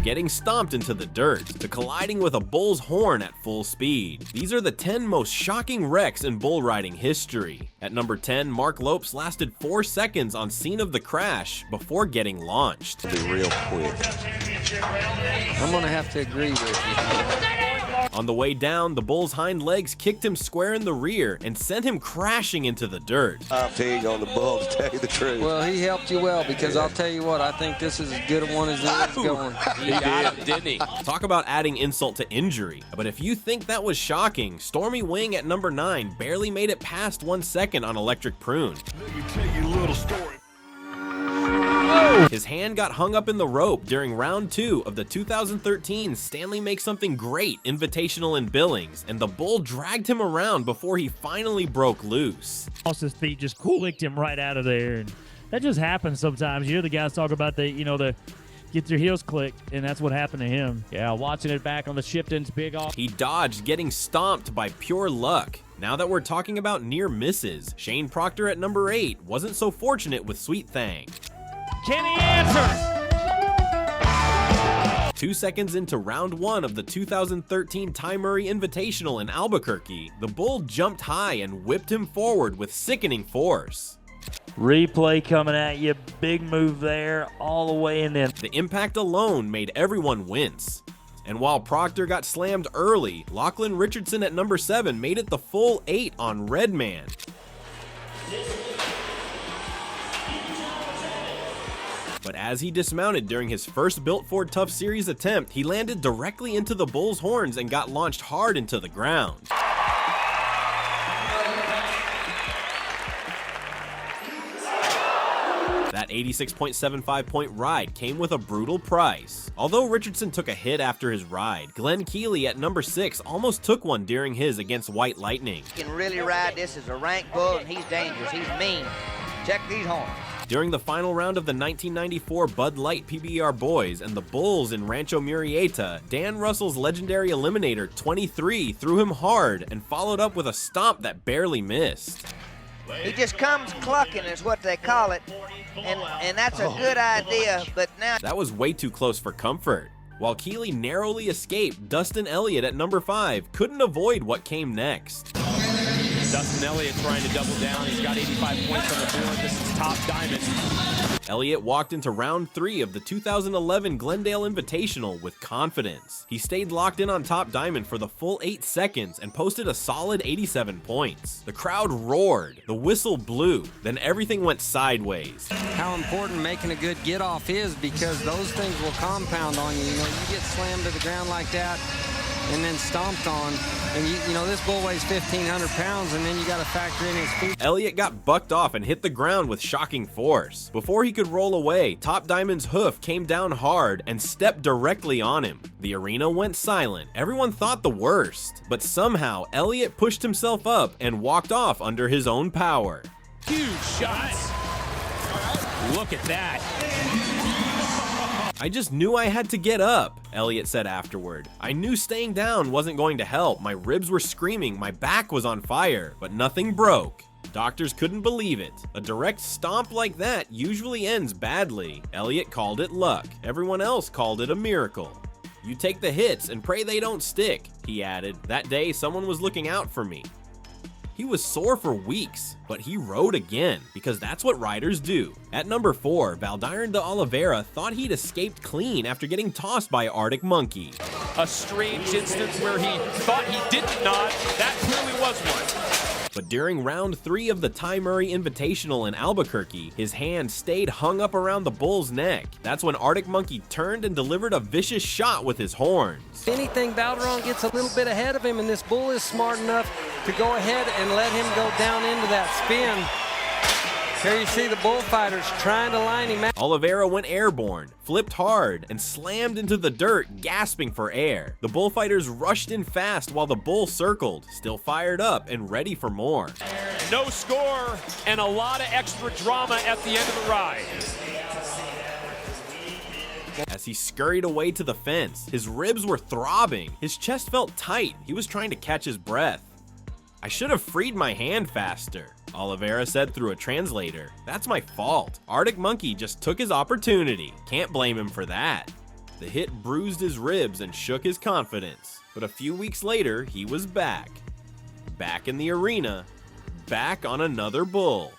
getting stomped into the dirt, to colliding with a bull's horn at full speed. These are the 10 most shocking wrecks in bull riding history. At number 10, Mark Lopes lasted 4 seconds on scene of the crash before getting launched. Be real quick. I'm gonna have to agree with you. On the way down, the bull's hind legs kicked him square in the rear and sent him crashing into the dirt. I'm big on the bull, to tell you the truth. Well, he helped you well, because I'll tell you what, I think this is as good a one as it is going. He got him, didn't he? Talk about adding insult to injury. But if you think that was shocking, Stormy Wing at number 9 barely made it past 1 second on Electric Prune. Let me tell you a little story. His hand got hung up in the rope during round 2 of the 2013 Stanley Make Something Great Invitational in Billings, and the bull dragged him around before he finally broke loose. His feet just licked him right out of there, and that just happens sometimes. You hear the guys talk about the get their heels clicked, and that's what happened to him. Yeah, watching it back on the Shipton's big off. He dodged getting stomped by pure luck. Now that we're talking about near misses, Shane Proctor at number 8 wasn't so fortunate with Sweet Thang. Can he answer? 2 seconds into round 1 of the 2013 Ty Murray Invitational in Albuquerque, the bull jumped high and whipped him forward with sickening force. Replay coming at you, big move there, all the way in. The impact alone made everyone wince. And while Proctor got slammed early, Lachlan Richardson at number 7 made it the full 8 on Redman. But as he dismounted during his first Built Ford Tough Series attempt, he landed directly into the bull's horns and got launched hard into the ground. That 86.75 point ride came with a brutal price. Although Richardson took a hit after his ride, Glenn Keeley at number 6 almost took one during his against White Lightning. He can really ride this as a rank bull, and he's dangerous. He's mean. Check these horns. During the final round of the 1994 Bud Light PBR Boys and the Bulls in Rancho Murrieta, Dan Russell's legendary Eliminator 23 threw him hard and followed up with a stomp that barely missed. He just comes clucking is what they call it, and that's a good idea, but now... That was way too close for comfort. While Keeley narrowly escaped, Dustin Elliott at number 5 couldn't avoid what came next. Dustin Elliott trying to double down. He's got 85 points on the board. This is top diamond. Elliott walked into round 3 of the 2011 Glendale Invitational with confidence. He stayed locked in on top diamond for the full 8 seconds and posted a solid 87 points. The crowd roared, the whistle blew, then everything went sideways. How important making a good get-off is, because those things will compound on you. You know, you get slammed to the ground like that and then stomped on, and you know, this bull weighs 1,500 pounds, and then you got to factor in his feet. Elliott got bucked off and hit the ground with shocking force. Before he could roll away, Top Diamond's hoof came down hard and stepped directly on him. The arena went silent. Everyone thought the worst, but somehow Elliott pushed himself up and walked off under his own power. Huge shots. Look at that. I just knew I had to get up, Elliott said afterward. I knew staying down wasn't going to help. My ribs were screaming, my back was on fire, but nothing broke. Doctors couldn't believe it. A direct stomp like that usually ends badly. Elliott called it luck. Everyone else called it a miracle. You take the hits and pray they don't stick, he added. That day, someone was looking out for me. He was sore for weeks, but he rode again, because that's what riders do. At number 4, Valdiron de Oliveira thought he'd escaped clean after getting tossed by Arctic Monkey. A strange instance where he thought he did not. That clearly was one. But during round 3 of the Ty Murray Invitational in Albuquerque, his hand stayed hung up around the bull's neck. That's when Arctic Monkey turned and delivered a vicious shot with his horns. If anything, Valdiron gets a little bit ahead of him, and this bull is smart enough to go ahead and let him go down into that spin. Here you see the bullfighters trying to line him out. Oliveira went airborne, flipped hard, and slammed into the dirt, gasping for air. The bullfighters rushed in fast while the bull circled, still fired up and ready for more. No score and a lot of extra drama at the end of the ride. As he scurried away to the fence, his ribs were throbbing. His chest felt tight. He was trying to catch his breath. I should have freed my hand faster, Oliveira said through a translator. That's my fault. Arctic Monkey just took his opportunity. Can't blame him for that. The hit bruised his ribs and shook his confidence, but a few weeks later, he was back. Back in the arena, back on another bull.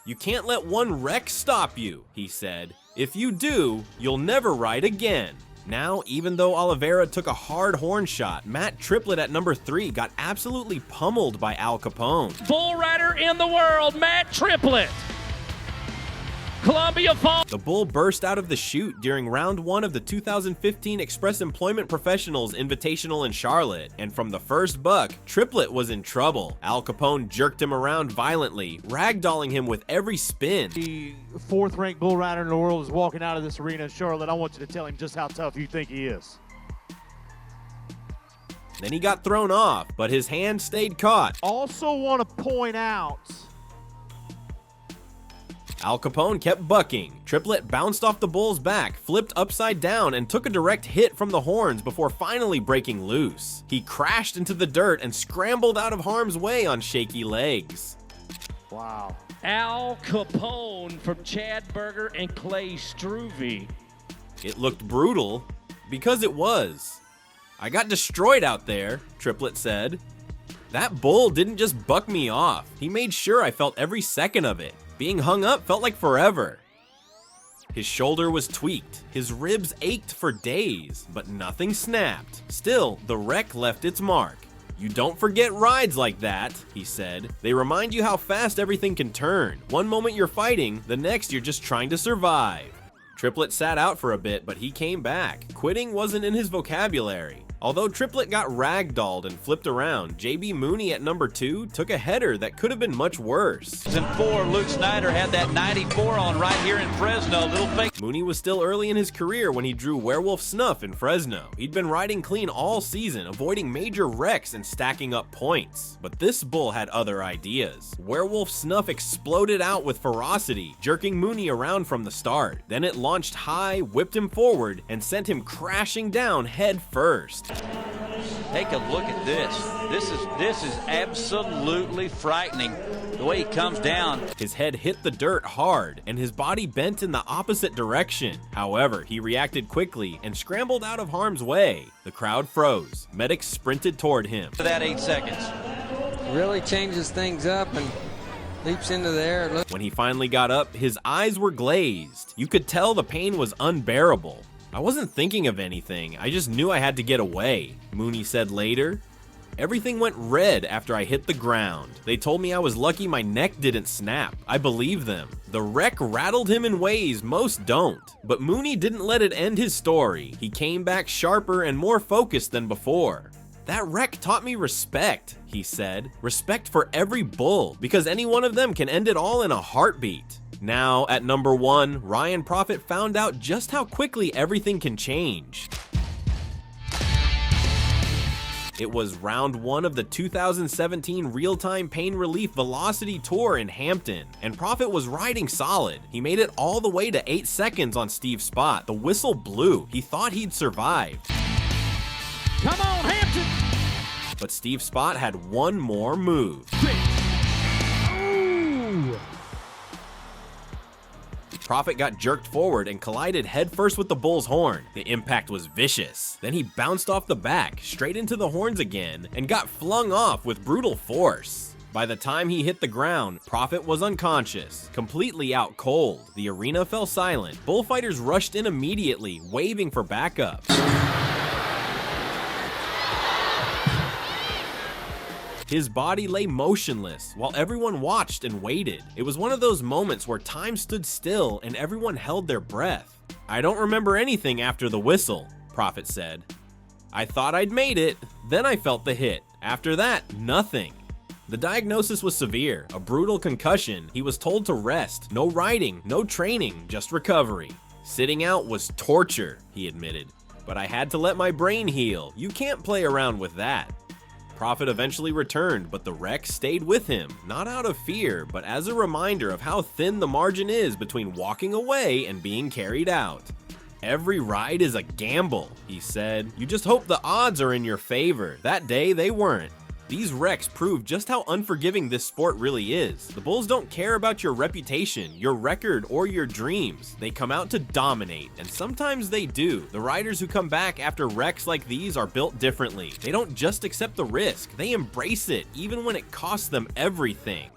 "You can't let one wreck stop you," he said. "If you do, you'll never ride again." Now, even though Oliveira took a hard horn shot, Matt Triplett at number 3 got absolutely pummeled by Al Capone. Bull rider in the world, Matt Triplett. Columbia Falls. The bull burst out of the chute during round 1 of the 2015 Express Employment Professionals Invitational in Charlotte, and from the first buck, Triplett was in trouble. Al Capone jerked him around violently, ragdolling him with every spin. The 4th-ranked bull rider in the world is walking out of this arena in Charlotte. I want you to tell him just how tough you think he is. Then he got thrown off, but his hand stayed caught. Also want to point out, Al Capone kept bucking. Triplett bounced off the bull's back, flipped upside down, and took a direct hit from the horns before finally breaking loose. He crashed into the dirt and scrambled out of harm's way on shaky legs. wow. Al Capone from Chad Berger and Clay Struve. It looked brutal, because it was. "I got destroyed out there," Triplett said. "That bull didn't just buck me off. He made sure I felt every second of it. Being hung up felt like forever." His shoulder was tweaked, his ribs ached for days, but nothing snapped. Still, the wreck left its mark. "You don't forget rides like that," he said. "They remind you how fast everything can turn. One moment you're fighting, the next you're just trying to survive." Triplett sat out for a bit, but he came back. Quitting wasn't in his vocabulary. Although Triplett got ragdolled and flipped around, JB Mooney at number 2 took a header that could have been much worse. In 4, Luke Snyder had that 94 on right here in Fresno. Little fake. Mooney was still early in his career when he drew Werewolf Snuff in Fresno. He'd been riding clean all season, avoiding major wrecks and stacking up points. But this bull had other ideas. Werewolf Snuff exploded out with ferocity, jerking Mooney around from the start. Then it launched high, whipped him forward, and sent him crashing down head first. Take a look at this. This is absolutely frightening. The way he comes down. His head hit the dirt hard, and his body bent in the opposite direction. However, he reacted quickly and scrambled out of harm's way. The crowd froze. Medics sprinted toward him. For that 8 seconds. Really changes things up and leaps into the air. Look. When he finally got up, his eyes were glazed. You could tell the pain was unbearable. "I wasn't thinking of anything, I just knew I had to get away," Mooney said later. "Everything went red after I hit the ground. They told me I was lucky my neck didn't snap. I believe them." The wreck rattled him in ways most don't. But Mooney didn't let it end his story. He came back sharper and more focused than before. "That wreck taught me respect," he said. "Respect for every bull, because any one of them can end it all in a heartbeat." Now, at number 1, Ryan Prophet found out just how quickly everything can change. It was round 1 of the 2017 Real-Time Pain Relief Velocity Tour in Hampton, and Prophet was riding solid. He made it all the way to 8 seconds on Steve Spot. The whistle blew. He thought he'd survived. Come on, Hampton! But Steve Spot had one more move. Prophet got jerked forward and collided headfirst with the bull's horn. The impact was vicious. Then he bounced off the back, straight into the horns again, and got flung off with brutal force. By the time he hit the ground, Prophet was unconscious, completely out cold. The arena fell silent. Bullfighters rushed in immediately, waving for backup. His body lay motionless while everyone watched and waited. It was one of those moments where time stood still and everyone held their breath. "I don't remember anything after the whistle," Prophet said. "I thought I'd made it, then I felt the hit. After that, nothing." The diagnosis was severe, a brutal concussion. He was told to rest, no riding, no training, just recovery. "Sitting out was torture," he admitted. "But I had to let my brain heal. You can't play around with that." Prophet eventually returned, but the wreck stayed with him, not out of fear, but as a reminder of how thin the margin is between walking away and being carried out. "Every ride is a gamble," he said. "You just hope the odds are in your favor. That day, they weren't." These wrecks prove just how unforgiving this sport really is. The bulls don't care about your reputation, your record, or your dreams. They come out to dominate, and sometimes they do. The riders who come back after wrecks like these are built differently. They don't just accept the risk, they embrace it, even when it costs them everything.